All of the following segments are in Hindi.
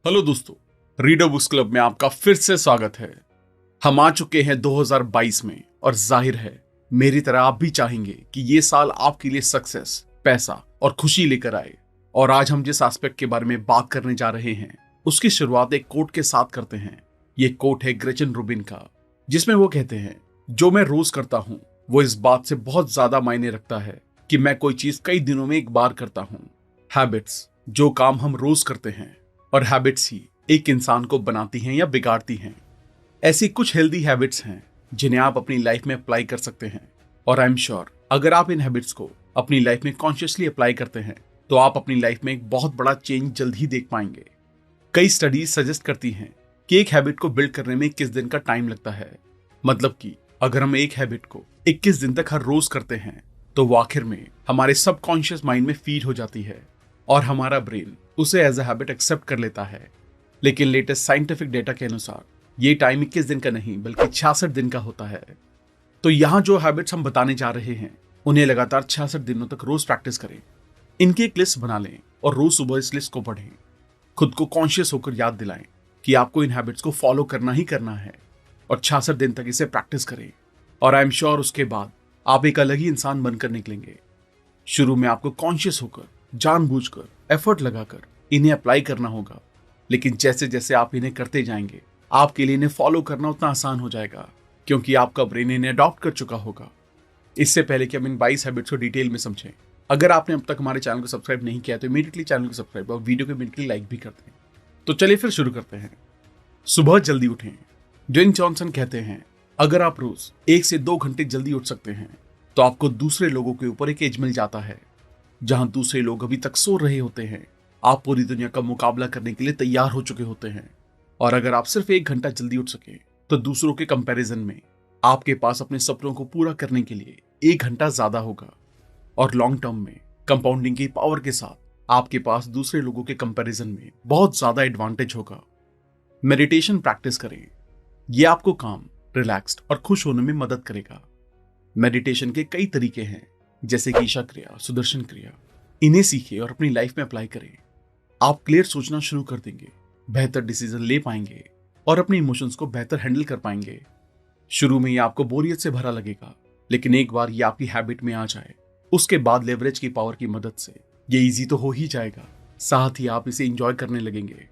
हेलो दोस्तों, रीडर बुक्स क्लब में आपका फिर से स्वागत है। हम आ चुके हैं 2022 में और जाहिर है मेरी तरह आप भी चाहेंगे कि ये साल आपके लिए सक्सेस, पैसा और खुशी लेकर आए। और आज हम जिस एस्पेक्ट के बारे में बात करने जा रहे हैं उसकी शुरुआत एक कोट के साथ करते हैं। ये कोट है ग्रेचन रूबिन का, जिसमें वो कहते हैं, जो मैं रोज करता हूँ वो इस बात से बहुत ज्यादा मायने रखता है कि मैं कोई चीज कई दिनों में एक बार करता हूँ। हैबिट्स, जो काम हम रोज करते हैं, और हैबिट्स ही एक इंसान को बनाती हैं या बिगाड़ती हैं। ऐसी कुछ हेल्दी हैबिट्स हैं जिन्हें आप अपनी लाइफ में अप्लाई कर सकते हैं। और आई एम श्योर अगर आप इन हैबिट्स को अपनी लाइफ में कॉन्शियसली अप्लाई करते हैं तो आप अपनी लाइफ में एक बहुत बड़ा चेंज जल्द ही देख पाएंगे। कई स्टडीज सजेस्ट करती हैं कि एक हैबिट को बिल्ड करने में 21 दिन का टाइम लगता है। मतलब कि अगर हम एक हैबिट को 21 दिन तक हर रोज करते हैं तो वो आखिर में हमारे सबकॉन्शियस माइंड में फीड हो जाती है और हमारा ब्रेन उसे एज अ हैबिट एक्सेप्ट कर लेता है। लेकिन लेटेस्ट साइंटिफिक डेटा के अनुसार ये टाइम 21 दिन का नहीं बल्कि 66 दिन का होता है। तो यहाँ जो हैबिट्स हम बताने जा रहे हैं उन्हें लगातार 66 दिनों तक रोज प्रैक्टिस करें। इनकी एक लिस्ट बना लें और रोज सुबह इस लिस्ट को पढ़ें। खुद को कॉन्शियस होकर याद दिलाएं कि आपको इन हैबिट्स को फॉलो करना ही करना है और 66 दिन तक इसे प्रैक्टिस करें। और आई एम श्योर उसके बाद आप एक अलग ही इंसान बनकर निकलेंगे। शुरू में आपको कॉन्शियस होकर, जानबूझकर, एफर्ट लगाकर इन्हें अप्लाई करना होगा, लेकिन जैसे जैसे आप इन्हें करते जाएंगे आपके लिए इन्हें फॉलो करना उतना आसान हो जाएगा क्योंकि आपका ब्रेन इन्हें अडॉप्ट कर चुका होगा। इससे पहले कि हम इन 22 हैबिट्स को डिटेल में समझें, अगर आपने अब तक हमारे चैनल को सब्सक्राइब नहीं किया तो इमीडिएटली चैनल को सब्सक्राइब और वीडियो को इमीडिएटली लाइक भी करते हैं। तो चलिए फिर शुरू करते हैं। सुबह जल्दी उठें। ड्वेन जॉनसन कहते हैं, अगर आप रोज 1 से 2 घंटे जल्दी उठ सकते हैं तो आपको दूसरे लोगों के ऊपर एक एज मिल जाता है। जहां दूसरे लोग अभी तक सो रहे होते हैं, आप पूरी दुनिया का मुकाबला करने के लिए तैयार हो चुके होते हैं। और अगर आप सिर्फ 1 घंटा जल्दी उठ सके तो दूसरों के कंपैरिजन में आपके पास अपने सपनों को पूरा करने के लिए 1 घंटा ज्यादा होगा। और लॉन्ग टर्म में कंपाउंडिंग की पावर के साथ आपके पास दूसरे लोगों के कंपैरिजन में बहुत ज्यादा एडवांटेज होगा। मेडिटेशन प्रैक्टिस करें। यह आपको काम, रिलैक्स्ड और खुश होने में मदद करेगा। मेडिटेशन के कई तरीके हैं, जैसे कि ईशा क्रिया, सुदर्शन क्रिया। इन्हें सीखें और अपनी लाइफ में अप्लाई करें। आप क्लियर सोचना शुरू कर देंगे, बेहतर डिसीजन ले पाएंगे और अपने इमोशंस को बेहतर हैंडल कर पाएंगे। शुरू में ये आपको बोरियत से भरा लगेगा, लेकिन एक बार ये आपकी हैबिट में आ जाए उसके बाद लेवरेज की पावर की मदद से ये इजी तो हो ही जाएगा, साथ ही आप इसे एंजॉय करने लगेंगे।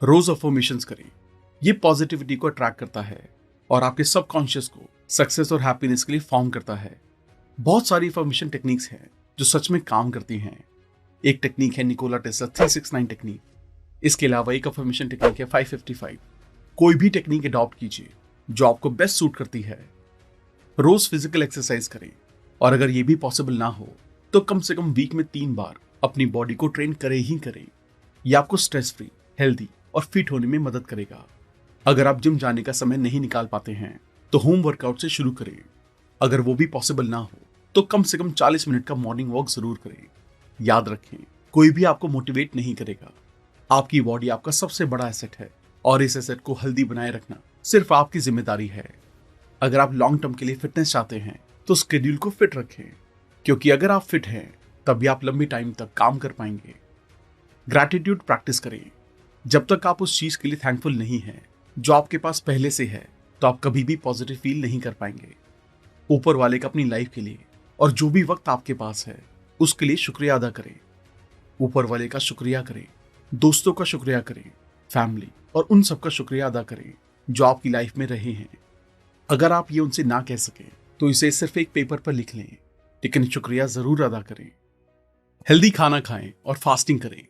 रोज अफर्मेशंस करें। ये पॉजिटिविटी को अट्रैक्ट करता है और आपके सबकॉन्शियस को सक्सेस और हैप्पीनेस के लिए फॉर्म करता है। बहुत सारी अफर्मेशन टेक्निक्स हैं जो सच में काम करती हैं। एक टेक्निक है निकोला टेस्ला 369 टेक्निक। इसके अलावा एक अफर्मेशन टेक्निक है 555। कोई भी टेक्निक अडॉप्ट कीजिए जो आपको बेस्ट सूट करती है। रोज फिजिकल एक्सरसाइज करें और अगर ये भी पॉसिबल ना हो तो कम से कम वीक में 3 बार अपनी बॉडी को ट्रेन करें ही करें। यह आपको स्ट्रेस फ्री, हेल्दी और फिट होने में मदद करेगा। अगर आप जिम जाने का समय नहीं निकाल पाते हैं तो होम वर्कआउट से शुरू करें। अगर वो भी पॉसिबल ना हो तो कम से कम 40 मिनट का मॉर्निंग वॉक जरूर करें। याद रखें, कोई भी आपको मोटिवेट नहीं करेगा। आपकी बॉडी आपका सबसे बड़ा एसेट है और इस एसेट को हेल्दी बनाए रखना सिर्फ आपकी जिम्मेदारी है। अगर आप लॉन्ग टर्म के लिए फिटनेस चाहते हैं तो स्केड्यूल को फिट रखें, क्योंकि अगर आप फिट हैं तभी आप लंबी टाइम तक काम कर पाएंगे। ग्रैटिट्यूड प्रैक्टिस करें। जब तक आप उस चीज के लिए थैंकफुल नहीं है जो आपके पास पहले से है तो आप कभी भी पॉजिटिव फील नहीं कर पाएंगे। ऊपर वाले का अपनी लाइफ के लिए और जो भी वक्त आपके पास है उसके लिए शुक्रिया अदा करें। ऊपर वाले का शुक्रिया करें, दोस्तों का शुक्रिया करें, फैमिली और उन सब का शुक्रिया अदा करें जो आपकी लाइफ में रहे हैं। अगर आप ये उनसे ना कह सके तो इसे सिर्फ एक पेपर पर लिख लें, लेकिन शुक्रिया जरूर अदा करें। हेल्दी खाना खाएं और फास्टिंग करें।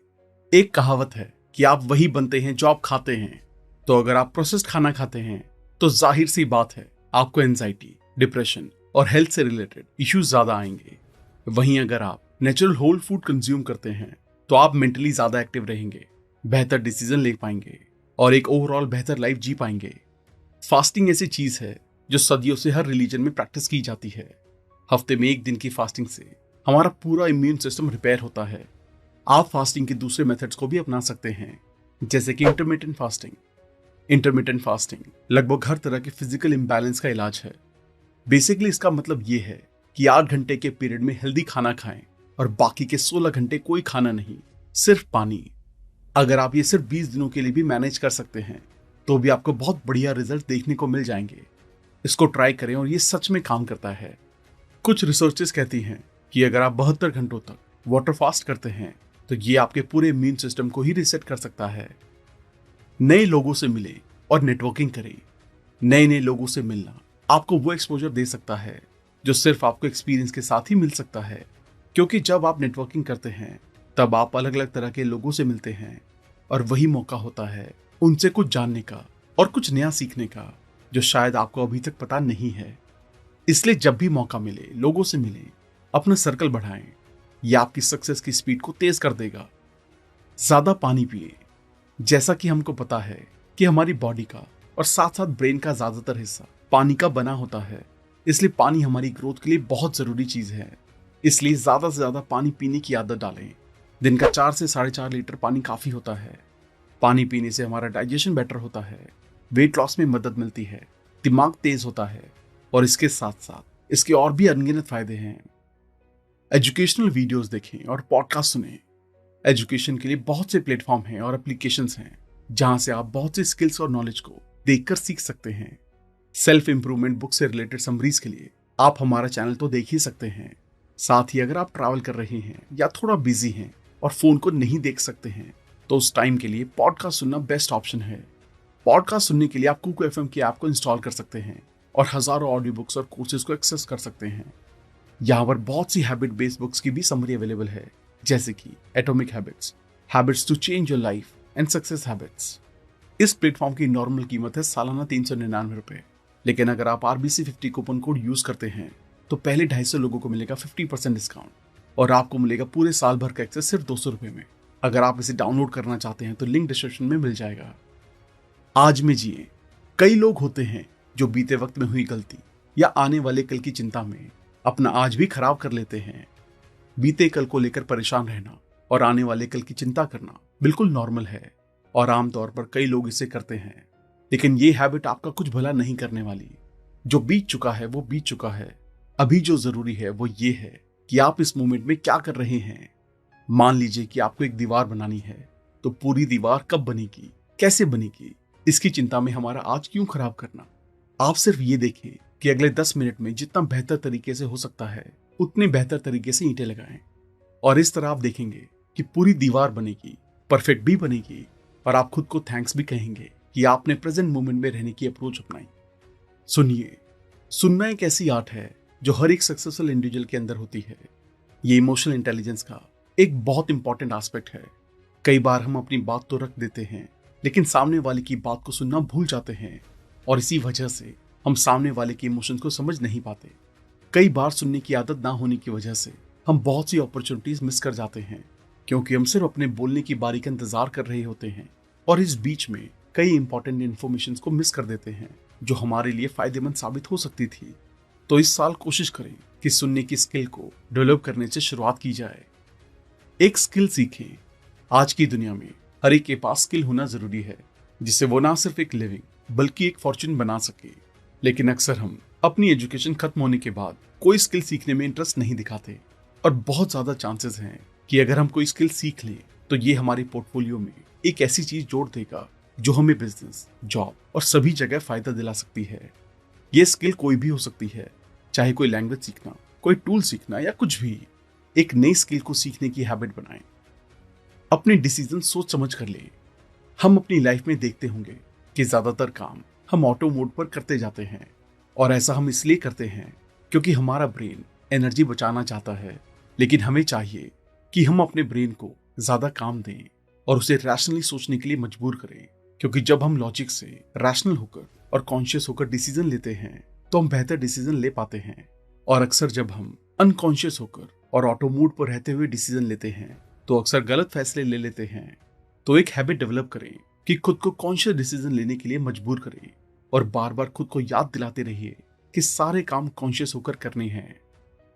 एक कहावत है कि आप वही बनते हैं जो आप खाते हैं। तो अगर आप प्रोसेस्ड खाना खाते हैं तो जाहिर सी बात है आपको एंजाइटी, डिप्रेशन और हेल्थ से रिलेटेड इश्यूज ज्यादा आएंगे। वहीं अगर आप नेचुरल होल फूड कंज्यूम करते हैं तो आप मेंटली ज्यादा एक्टिव रहेंगे, बेहतर डिसीजन ले पाएंगे और एक ओवरऑल बेहतर लाइफ जी पाएंगे। फास्टिंग ऐसी चीज है जो सदियों से हर रिलीजन में प्रैक्टिस की जाती है। हफ्ते में 1 दिन की फास्टिंग से हमारा पूरा इम्यून सिस्टम रिपेयर होता है। आप फास्टिंग के दूसरे मेथड्स को भी अपना सकते हैं, जैसे कि इंटरमिटेंट फास्टिंग। इंटरमिटेंट फास्टिंग लगभग हर तरह के फिजिकल इम्बैलेंस का इलाज है। बेसिकली इसका मतलब ये है कि 8 घंटे के पीरियड में हेल्दी खाना खाएं और बाकी के 16 घंटे कोई खाना नहीं, सिर्फ पानी। अगर आप ये सिर्फ 20 दिनों के लिए भी मैनेज कर सकते हैं तो भी आपको बहुत बढ़िया रिजल्ट देखने को मिल जाएंगे। इसको ट्राई करें और ये सच में काम करता है। कुछ रिसर्चेस कहती हैं कि अगर आप 72 घंटों तक वाटर फास्ट करते हैं तो ये आपके पूरे इम्यून सिस्टम को ही रिसेट कर सकता है। नए लोगों से मिलें और नेटवर्किंग करें। नए नए लोगों से मिलना आपको वो एक्सपोजर दे सकता है जो सिर्फ आपको एक्सपीरियंस के साथ ही मिल सकता है, क्योंकि जब आप नेटवर्किंग करते हैं तब आप अलग अलग तरह के लोगों से मिलते हैं और वही मौका होता है उनसे कुछ जानने का और कुछ नया सीखने का जो शायद आपको अभी तक पता नहीं है। इसलिए जब भी मौका मिले लोगों से मिलें, अपना सर्कल बढ़ाएं। यह आपकी सक्सेस की स्पीड को तेज कर देगा। ज्यादा पानी पिए। जैसा कि हमको पता है कि हमारी बॉडी का और साथ साथ ब्रेन का ज्यादातर हिस्सा पानी का बना होता है, इसलिए पानी हमारी ग्रोथ के लिए बहुत जरूरी चीज है। इसलिए ज्यादा से ज्यादा पानी पीने की आदत डालें। दिन का 4 से 4.5 लीटर पानी काफी होता है। पानी पीने से हमारा डाइजेशन बेटर होता है, वेट लॉस में मदद मिलती है, दिमाग तेज होता है और इसके साथ साथ इसके और भी अनगिनत फायदे हैं। एजुकेशनल वीडियोस देखें और पॉडकास्ट सुनें। एजुकेशन के लिए बहुत से प्लेटफॉर्म हैं और एप्लीकेशंस हैं जहां से आप बहुत से स्किल्स और नॉलेज को देखकर सीख सकते हैं। सेल्फ इंप्रूवमेंट बुक से रिलेटेड समरीज के लिए आप हमारा चैनल तो देख ही सकते हैं। साथ ही अगर आप ट्रैवल कर रहे हैं या थोड़ा बिजी हैं और फोन को नहीं देख सकते हैं तो उस टाइम के लिए पॉडकास्ट सुनना बेस्ट ऑप्शन है। पॉडकास्ट सुनने के लिए आप कुकू एफएम की ऐप को इंस्टॉल कर सकते हैं और हजारों ऑडियो बुक्स और कोर्सेज को एक्सेस कर सकते हैं। यहाँ पर बहुत सी हैबिट बेस्ड बुक्स की भी समरी अवेलेबल है, जैसे कि atomic habits, habits to change your life and success habits. इस प्लेटफॉर्म की नॉर्मल कीमत है सालाना 399 रुपए, लेकिन अगर आप RBC50 कूपन कोड यूज करते हैं तो पहले 250 लोगों को मिलेगा 50% डिस्काउंट और आपको मिलेगा पूरे साल भर का एक्सेस सिर्फ 200 रुपए में। अगर आप इसे डाउनलोड करना चाहते हैं तो लिंक डिस्क्रिप्शन में मिल जाएगा। आज में जिए। कई लोग होते हैं जो बीते वक्त में हुई गलती या आने वाले कल की चिंता में अपना आज भी खराब कर लेते हैं। बीते कल को लेकर परेशान रहना और आने वाले कल की चिंता करना बिल्कुल नॉर्मल है और आमतौर पर कई लोग इसे करते हैं, लेकिन ये हैबिट आपका कुछ भला नहीं करने वाली। जो बीत चुका है वो बीत चुका है। अभी जो जरूरी है वो ये है कि आप इस मोमेंट में क्या कर रहे हैं। मान लीजिए कि आपको एक दीवार बनानी है, तो पूरी दीवार कब बनेगी, कैसे बनेगी, इसकी चिंता में हमारा आज क्यों खराब करना। आप सिर्फ ये देखें कि अगले 10 मिनट में जितना बेहतर तरीके से हो सकता है उतने बेहतर तरीके से ईंटें लगाएं और इस तरह आप देखेंगे कि पूरी दीवार बनेगी, परफेक्ट भी बनेगी और आप खुद को थैंक्स भी कहेंगे कि आपने प्रेजेंट मोमेंट में रहने की अप्रोच अपनाई। सुनिए, सुनना एक ऐसी आर्ट है जो हर एक सक्सेसफुल इंडिविजुअल के अंदर होती है। ये इमोशनल इंटेलिजेंस का एक बहुत इंपॉर्टेंट एस्पेक्ट है। कई बार हम अपनी बात तो रख देते हैं लेकिन सामने वाले की बात को सुनना भूल जाते हैं और इसी वजह से हम सामने वाले के इमोशंस को समझ नहीं पाते। कई बार सुनने की आदत ना होने की वजह से हम बहुत सी अपॉर्चुनिटीज मिस कर जाते हैं, क्योंकि हम सिर्फ अपने बोलने की बारी का इंतजार कर रहे होते हैं और इस बीच में कई इंपॉर्टेंट इन्फॉर्मेशन को मिस कर देते हैं जो हमारे लिए फायदेमंद साबित हो सकती थी। तो इस साल कोशिश करें कि सुनने की स्किल को डेवलप करने से शुरुआत की जाए। एक स्किल सीखें। आज की दुनिया में हर एक के पास स्किल होना जरूरी है, जिससे वो ना सिर्फ एक लिविंग बल्कि एक फॉर्च्यून बना सके। लेकिन अक्सर हम अपनी एजुकेशन खत्म होने के बाद कोई स्किल सीखने में इंटरेस्ट नहीं दिखाते और बहुत ज्यादा चांसेस हैं कि अगर हम कोई स्किल सीख लें तो ये हमारे पोर्टफोलियो में एक ऐसी चीज जोड़ देगा जो हमें बिजनेस, जॉब और सभी जगह फायदा दिला सकती है। ये स्किल कोई भी हो सकती है, चाहे कोई लैंग्वेज सीखना, कोई टूल सीखना या कुछ भी। एक नई स्किल को सीखने की हैबिट बनाएं। अपने डिसीजन सोच समझ कर लें। हम अपनी लाइफ में देखते होंगे कि ज्यादातर काम हम ऑटो मोड पर करते जाते हैं और ऐसा हम इसलिए करते हैं क्योंकि हमारा ब्रेन एनर्जी बचाना चाहता है। लेकिन हमें चाहिए कि हम अपने ब्रेन को ज्यादा काम दें और उसे रैशनली सोचने के लिए मजबूर करें, क्योंकि जब हम लॉजिक से रैशनल होकर और कॉन्शियस होकर डिसीजन लेते हैं तो हम बेहतर डिसीजन ले पाते हैं। और अक्सर जब हम अनकॉन्शियस होकर और ऑटो मोड पर रहते हुए डिसीजन लेते हैं तो अक्सर गलत फैसले ले लेते हैं। तो एक हैबिट डेवलप करें कि खुद को कॉन्शियस डिसीजन लेने के लिए मजबूर करें और बार बार खुद को याद दिलाते रहिए कि सारे काम कॉन्शियस होकर करने हैं।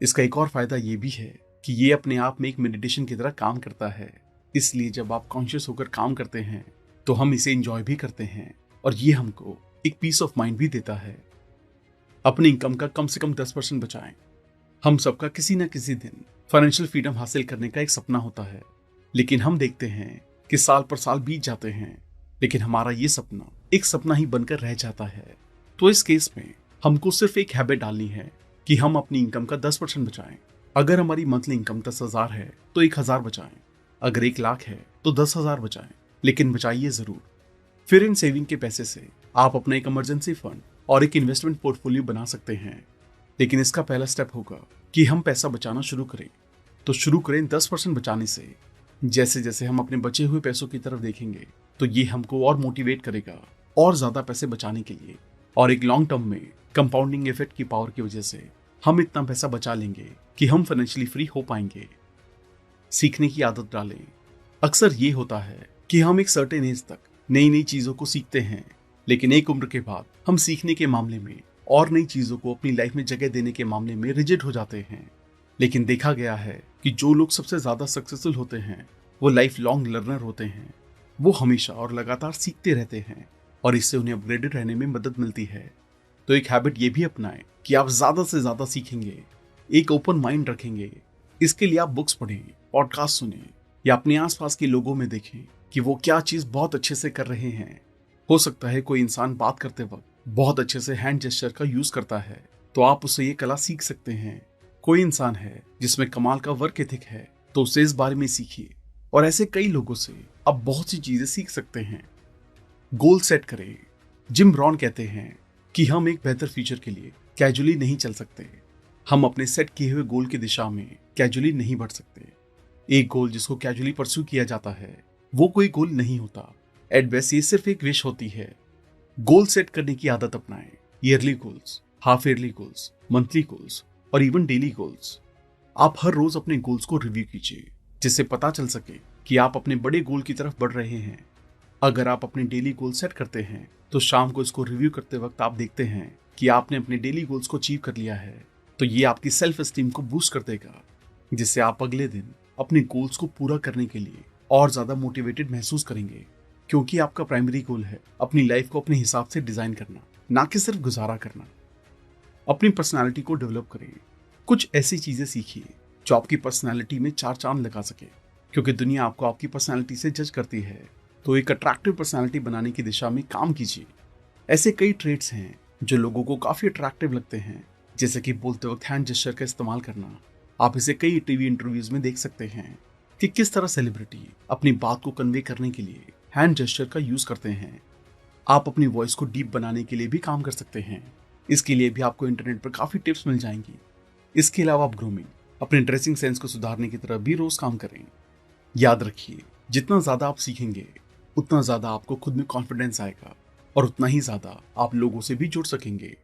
इसका एक और फायदा ये भी है कि ये अपने आप में एक मेडिटेशन की तरह काम करता है। इसलिए जब आप कॉन्शियस होकर काम करते हैं तो हम इसे एंजॉय भी करते हैं और ये हमको एक पीस ऑफ माइंड भी देता है। अपनी इनकम का कम से कम 10% बचाएं। हम सबका किसी न किसी दिन फाइनेंशियल फ्रीडम हासिल करने का एक सपना होता है, लेकिन हम देखते हैं कि साल पर साल बीत जाते हैं, लेकिन हमारा ये सपना एक सपना ही बनकर रह जाता है। तो इस केस में हमको सिर्फ एक हैबिट डालनी है कि हम अपनी इनकम का 10% बचाएं। अगर हमारी मंथली इनकम 10,000 है तो 1,000 बचाएं। अगर 1,00,000 है तो 10,000 बचाएं, लेकिन बचाइए जरूर। फिर इन सेविंग के पैसे से आप अपना एक इमरजेंसी फंड और एक इन्वेस्टमेंट पोर्टफोलियो बना सकते हैं। लेकिन इसका पहला स्टेप होगा कि हम पैसा बचाना शुरू करें। तो शुरू करें 10% बचाने से। जैसे जैसे हम अपने बचे हुए पैसों की तरफ देखेंगे तो ये हमको और मोटिवेट करेगा और ज्यादा पैसे बचाने के लिए। और एक लॉन्ग टर्म में कंपाउंडिंग इफेक्ट की पावर की वजह से हम इतना पैसा बचा लेंगे कि हम फाइनेंशियली फ्री हो पाएंगे। सीखने की आदत डालें। अक्सर ये होता है कि हम एक सर्टेन एज तक नई नई चीजों को सीखते हैं, लेकिन एक उम्र के बाद हम सीखने के मामले में और नई चीजों को अपनी लाइफ में जगह देने के मामले में रिजिड हो जाते हैं। लेकिन देखा गया है कि जो लोग सबसे ज्यादा सक्सेसफुल होते हैं वो लाइफ लॉन्ग लर्नर होते हैं। वो हमेशा और लगातार सीखते रहते हैं और इससे उन्हें अपग्रेडेड रहने में मदद मिलती है। तो एक हैबिट ये भी अपनाएं कि आप ज्यादा से ज्यादा सीखेंगे, एक ओपन माइंड रखेंगे। इसके लिए आप बुक्स पढ़ें, पॉडकास्ट सुनें या अपने आसपास के लोगों में देखें कि वो क्या चीज बहुत अच्छे से कर रहे हैं। हो सकता है कोई इंसान बात करते वक्त बहुत अच्छे से हैंड जेस्चर का यूज करता है, तो आप उससे ये कला सीख सकते हैं। कोई इंसान है जिसमें कमाल का वर्क एथिक है, तो उससे इस बारे में सीखिए। और ऐसे कई लोगों से आप बहुत सी चीजें सीख सकते हैं। गोल सेट करें। जिम रॉन कहते हैं कि हम एक बेहतर फ्यूचर के लिए कैजुअली नहीं चल सकते। हम अपने सेट किए हुए गोल की दिशा में कैजुअली नहीं बढ़ सकते। एक गोल जिसको कैजुअली परस्यू किया जाता है वो कोई गोल नहीं होता। एट बेस्ट ये सिर्फ एक विश होती है। गोल सेट करने की आदत अपनाएं। Yearly goals, half yearly goals, monthly goals और इवन डेली गोल्स। आप हर रोज अपने गोल्स को रिव्यू कीजिए, जिससे पता चल सके कि आप अपने बड़े गोल की तरफ बढ़ रहे हैं। अगर आप अपने डेली गोल सेट करते हैं तो शाम को इसको रिव्यू करते वक्त आप देखते हैं कि आपने अपने डेली गोल्स को अचीव कर लिया है, तो ये आपकी सेल्फ एस्टीम को बूस्ट कर देगा, जिससे आप अगले दिन अपने गोल्स को पूरा करने के लिए और ज्यादा मोटिवेटेड महसूस करेंगे। क्योंकि आपका प्राइमरी गोल है अपनी लाइफ को अपने हिसाब से डिजाइन करना, ना कि सिर्फ गुजारा करना। अपनी पर्सनालिटी को डेवलप करें। कुछ ऐसी चीजें सीखिए जो आपकी पर्सनालिटी में चार चांद लगा सके। क्योंकि दुनिया आपको आपकी पर्सनालिटी से जज करती है, तो एक अट्रैक्टिव पर्सनालिटी बनाने की दिशा में काम कीजिए। ऐसे कई ट्रेड्स हैं जो लोगों को काफी अट्रैक्टिव लगते हैं, जैसे कि बोलते वक्त हैंड जेस्चर का इस्तेमाल करना। आप इसे कई टीवी इंटरव्यूज में देख सकते हैं कि किस तरह सेलिब्रिटी अपनी बात को कन्वे करने के लिए हैंड जेस्चर का यूज करते हैं। आप अपनी वॉइस को डीप बनाने के लिए भी काम कर सकते हैं। इसके लिए भी आपको इंटरनेट पर काफी टिप्स मिल जाएंगी। इसके अलावा आप ग्रूमिंग, अपने ड्रेसिंग सेंस को सुधारने की तरफ भी रोज काम करें। याद रखिए, जितना ज्यादा आप सीखेंगे उतना ज्यादा आपको खुद में कॉन्फिडेंस आएगा और उतना ही ज्यादा आप लोगों से भी जुड़ सकेंगे।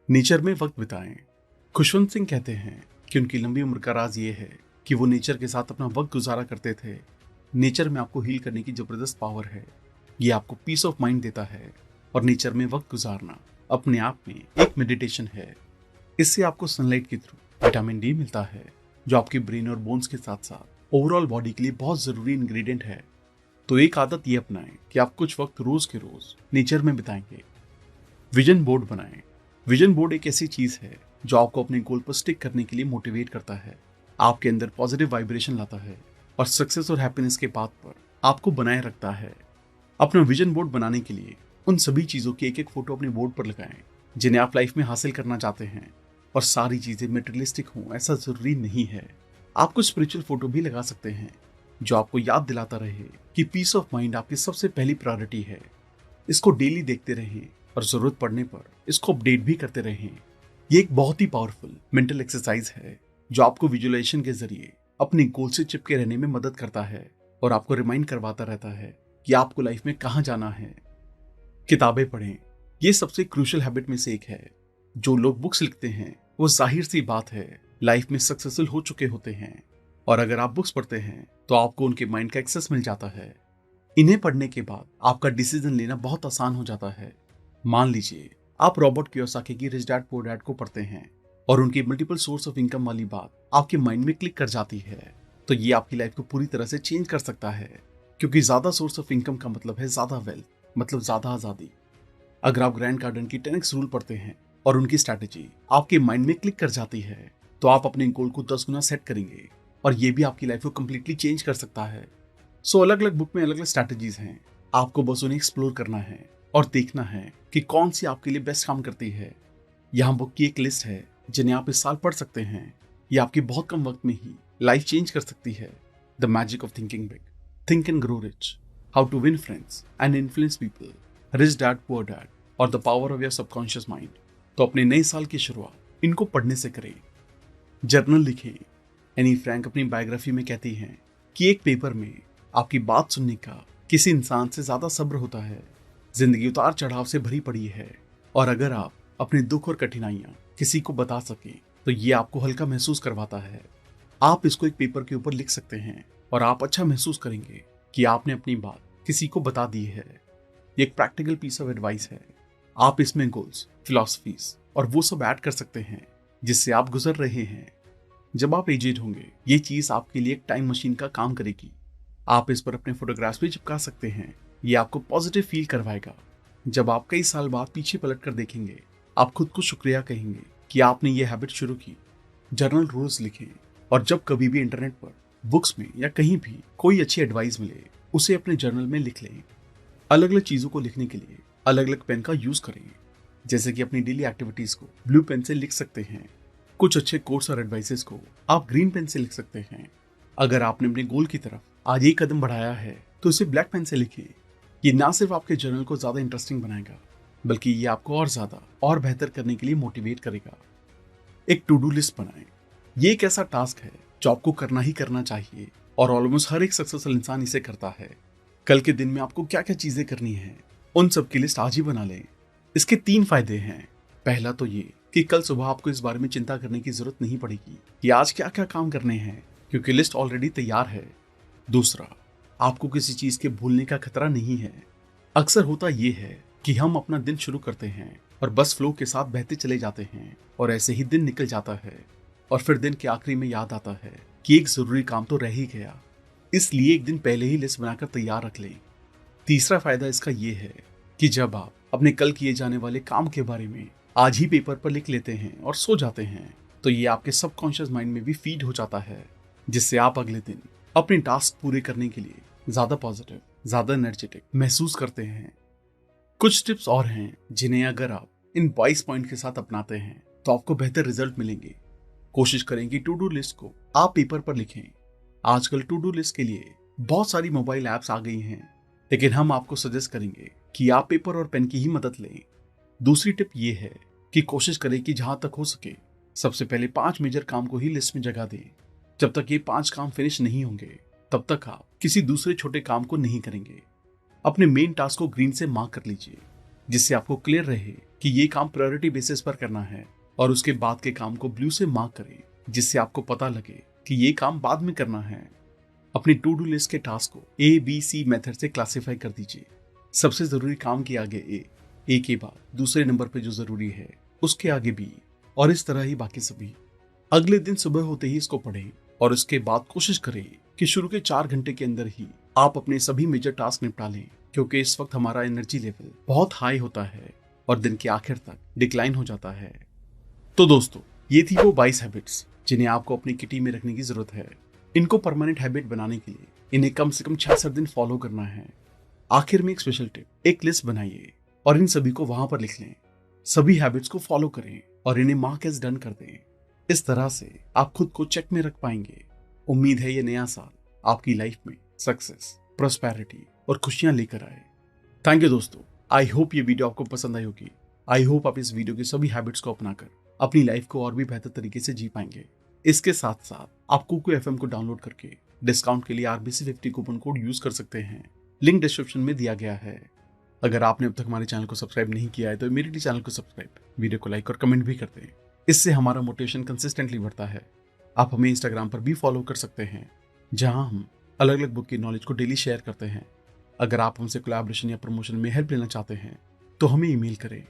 नेचर में वक्त बिताएं। खुशवंत सिंह कहते हैं कि उनकी लंबी उम्र का राज ये है कि वो नेचर के साथ अपना वक्त गुजारा करते थे। नेचर में आपको हील करने की जबरदस्त पावर है। ये आपको पीस ऑफ माइंड देता है और नेचर में वक्त गुजारना अपने आप में एक मेडिटेशन है। इससे आपको सनलाइट के थ्रू विटामिन डी मिलता है, जो आपके ब्रेन और बोन्स के साथ साथ ओवरऑल बॉडी के लिए बहुत जरूरी इंग्रेडिएंट है। तो एक आदत ये अपनाएं कि आप कुछ वक्त रोज के रोज नेचर में बिताएंगे। विजन बोर्ड बनाएं। विजन बोर्ड एक ऐसी चीज है जो आपको अपने गोल पर स्टिक करने के लिए मोटिवेट करता है, आपके अंदर पॉजिटिव वाइब्रेशन लाता है और सक्सेस और हैप्पीनेस के पाथ पर आपको बनाए रखता है। अपना विजन बोर्ड बनाने के लिए उन सभी चीजों की एक एक फोटो अपने बोर्ड पर लगाएं जिन्हें आप लाइफ में हासिल करना चाहते हैं। और सारी चीजें मटेरियलिस्टिक हों ऐसा जरूरी नहीं है। आप कुछ स्पिरिचुअल फोटो भी लगा सकते हैं जो आपको याद दिलाता रहे कि पीस ऑफ माइंड आपकी सबसे पहली प्रायोरिटी है। इसको डेली देखते रहें और जरूरत पड़ने पर इसको अपडेट भी करते रहें। ये एक बहुत ही पावरफुल मेंटल एक्सरसाइज है जो आपको विजुअलाइजेशन के जरिए अपने गोल से चिपके रहने में मदद करता है और आपको रिमाइंड करवाता रहता है कि आपको लाइफ में कहां जाना है। किताबें पढ़ें। ये सबसे क्रूशियल हैबिट में से एक है। जो लोग बुक्स लिखते हैं वो जाहिर सी बात है लाइफ में सक्सेसफुल हो चुके होते हैं, और अगर आप बुक्स पढ़ते हैं तो आपको उनके माइंड का एक्सेस मिल जाता है। इन्हें पढ़ने के बाद आपका डिसीजन लेना बहुत आसान हो जाता है। मान लीजिए आप रॉबर्ट कियोसाकी की रिच डैड पुअर डैड को पढ़ते हैं और उनकी मल्टीपल सोर्स ऑफ इनकम वाली बात आपके माइंड में क्लिक कर जाती है, तो ये आपकी लाइफ को पूरी तरह से चेंज कर सकता है। क्योंकि ज्यादा सोर्स ऑफ इनकम का मतलब है ज्यादा वेल्थ, मतलब ज्यादा आजादी। अगर आप ग्रैंड गार्डन की 10x रूल पढ़ते हैं और उनकी स्ट्रैटेजी आपके माइंड में क्लिक कर जाती है, तो आप अपने गोल को 10 गुना सेट करेंगे और ये भी आपकी लाइफ को कंप्लीटली चेंज कर सकता है। सो अलग अलग बुक में अलग अलग स्ट्रैटेजीज हैं, आपको बस उन्हें एक्सप्लोर करना है और देखना है कि कौन सी आपके लिए बेस्ट काम करती है। यहाँ बुक की एक लिस्ट है जिन्हें आप इस साल पढ़ सकते हैं। ये आपकी बहुत कम वक्त में ही लाइफ चेंज कर सकती है। The magic of thinking big, think and grow rich, how to win friends and influence people, rich dad poor dad और the power of your subconscious mind. तो अपने नए साल की शुरुआत इनको पढ़ने से करें। जर्नल लिखें। एनी फ्रैंक अपनी बायोग्राफी में कहती हैं कि एक पेपर में आपकी बात सुनने का किसी इंसान से ज्यादा सब्र होता है। जिंदगी उतार चढ़ाव से भरी पड़ी है और अगर आप अपने दुख और कठिनाइयां किसी को बता सकें तो ये आपको हल्का महसूस करवाता है। आप इसको एक पेपर के ऊपर लिख सकते हैं और आप अच्छा महसूस करेंगे कि आपने अपनी बात किसी को बता दी है। ये एक प्रैक्टिकल पीस ऑफ एडवाइस है। आप इसमें गोल्स, फिलॉसफीज और वो सब ऐड कर सकते हैं जिससे आप गुजर रहे हैं। जब आप एजेड होंगे ये चीज आपके लिए एक टाइम मशीन का काम करेगी। आप इस पर अपने फोटोग्राफ्स भी चिपका सकते हैं। ये आपको पॉजिटिव फील करवाएगा। जब आप कई साल बाद पीछे पलट कर देखेंगे आप खुद को शुक्रिया कहेंगे कि आपने ये हैबिट शुरू की। जर्नल रोज लिखें और जब कभी भी इंटरनेट पर, बुक्स में या कहीं भी कोई अच्छी एडवाइस मिले उसे अपने जर्नल में लिख लें। अलग अलग चीजों को लिखने के लिए अलग अलग पेन का यूज करें। जैसे कि अपनी डेली एक्टिविटीज को ब्लू पेन से लिख सकते हैं। कुछ अच्छे कोट्स और एडवाइसेस को आप ग्रीन पेन से लिख सकते हैं। अगर आपने अपने गोल की तरफ आज एक कदम बढ़ाया है तो उसे ब्लैक पेन से लिखिए। ये ना सिर्फ आपके जर्नल को ज्यादा इंटरेस्टिंग बनाएगा बल्कि ये आपको और ज्यादा और बेहतर करने के लिए मोटिवेट करेगा। एक टू डू लिस्ट बनाएं। ये एक ऐसा टास्क है जो आपको करना ही करना चाहिए और ऑलमोस्ट हर एक सक्सेसफुल इंसान इसे करता है। कल के दिन में आपको क्या क्या चीजें करनी है उन सब की लिस्ट आज ही बना लें। इसके 3 फायदे हैं। पहला तो ये कि कल सुबह आपको इस बारे में चिंता करने की जरूरत नहीं पड़ेगी कि आज क्या क्या काम करने हैं क्योंकि लिस्ट ऑलरेडी तैयार है। दूसरा, आपको किसी चीज के भूलने का खतरा नहीं है। अक्सर होता ये है कि हम अपना दिन शुरू करते हैं और बस फ्लो के साथ बहते चले जाते हैं और ऐसे ही दिन निकल जाता है और फिर दिन के आखिरी में याद आता है कि एक जरूरी काम तो रह ही गया। इसलिए एक दिन पहले ही लिस्ट बनाकर तैयार रख लें। तीसरा फायदा इसका ये है कि जब आप अपने कल किए जाने वाले काम के बारे में आज ही पेपर पर लिख लेते हैं और सो जाते हैं तो ये आपके सबकॉन्शियस माइंड में भी फीड हो जाता है जिससे आप अगले दिन अपने टास्क पूरे करने के लिए ज्यादा पॉजिटिव, ज्यादा एनर्जेटिक महसूस करते हैं। कुछ टिप्स और हैं जिन्हें अगर आप इन 22 पॉइंट के साथ अपनाते हैं तो आपको बेहतर रिजल्ट मिलेंगे। कोशिश करें कि टू डू लिस्ट को आप पेपर पर लिखें। आजकल टू डू लिस्ट के लिए बहुत सारी मोबाइल ऐप्स आ गई हैं लेकिन हम आपको सजेस्ट करेंगे कि आप पेपर और पेन की ही मदद लें। दूसरी टिप ये है कि कोशिश करें कि जहां तक हो सके सबसे पहले 5 मेजर काम को ही लिस्ट में जगह दें। जब तक ये 5 काम फिनिश नहीं होंगे तब तक आप किसी दूसरे छोटे काम को नहीं करेंगे। अपने मेन टास्क को ग्रीन से मार्क कर लीजिए जिससे आपको क्लियर रहे कि ये काम प्रायोरिटी बेसिस पर करना है और उसके बाद के काम को ब्लू से मार्क करें जिससे आपको पता लगे कि ये काम बाद में करना है। अपनी टू डू लिस्ट के टास्क को ABC मेथड से क्लासिफाई कर दीजिए। सबसे जरूरी काम के आगे ए के बाद दूसरे नंबर पे जो जरूरी है उसके आगे B और इस तरह ही बाकी सभी। अगले दिन सुबह होते ही इसको पढ़ें और उसके बाद कोशिश करें कि शुरू के 4 घंटे के अंदर ही आप अपने सभी मेजर टास्क निपटा लें क्योंकि इस वक्त हमारा एनर्जी लेवल बहुत हाई होता है और दिन के आखिर तक डिक्लाइन हो जाता है। तो दोस्तों, ये थी वो 22 हैबिट्स जिन्हें आपको अपनी किटी में रखने की जरूरत है। इनको परमानेंट हैबिट बनाने के लिए इन्हें कम से कम 66 दिन फॉलो करना है। आखिर में एक स्पेशल टिप, एक लिस्ट बनाइए और इन सभी को वहां पर लिख लें। सभी हैबिट्स को फॉलो करें और इन्हें मार्क एज डन कर दें। इस तरह से आप खुद को चेक में रख पाएंगे। उम्मीद है ये नया साल आपकी लाइफ में सक्सेस, प्रॉस्पेरिटी और खुशियां लेकर आए। थैंक यू दोस्तों। आई होप ये वीडियो आपको पसंद आई होगी। आई होप आप इस वीडियो की सभी हैबिट्स को अपनाकर अपनी लाइफ को और भी बेहतर तरीके से जी पाएंगे। इसके साथ साथ आप कुकू FM को डाउनलोड करके डिस्काउंट के लिए RBC50 कूपन कोड यूज कर सकते हैं। लिंक डिस्क्रिप्शन में दिया गया है। अगर आपने अब तक हमारे चैनल को सब्सक्राइब नहीं किया है तो इमीडिएटली चैनल को सब्सक्राइब, वीडियो को लाइक और कमेंट भी कर दें। इससे हमारा मोटिवेशन कंसिस्टेंटली बढ़ता है। आप हमें इंस्टाग्राम पर भी फॉलो कर सकते हैं जहां हम अलग अलग बुक की नॉलेज को डेली शेयर करते हैं। अगर आप हमसे कोलैबोरेशन या प्रमोशन में हेल्प लेना चाहते हैं तो हमें ईमेल करें।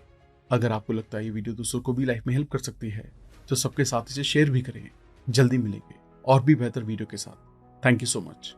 अगर आपको लगता है ये वीडियो दूसरों को भी लाइफ में हेल्प कर सकती है तो सबके साथ इसे शेयर भी करें। जल्दी मिलेंगे और भी बेहतर वीडियो के साथ। Thank you so much.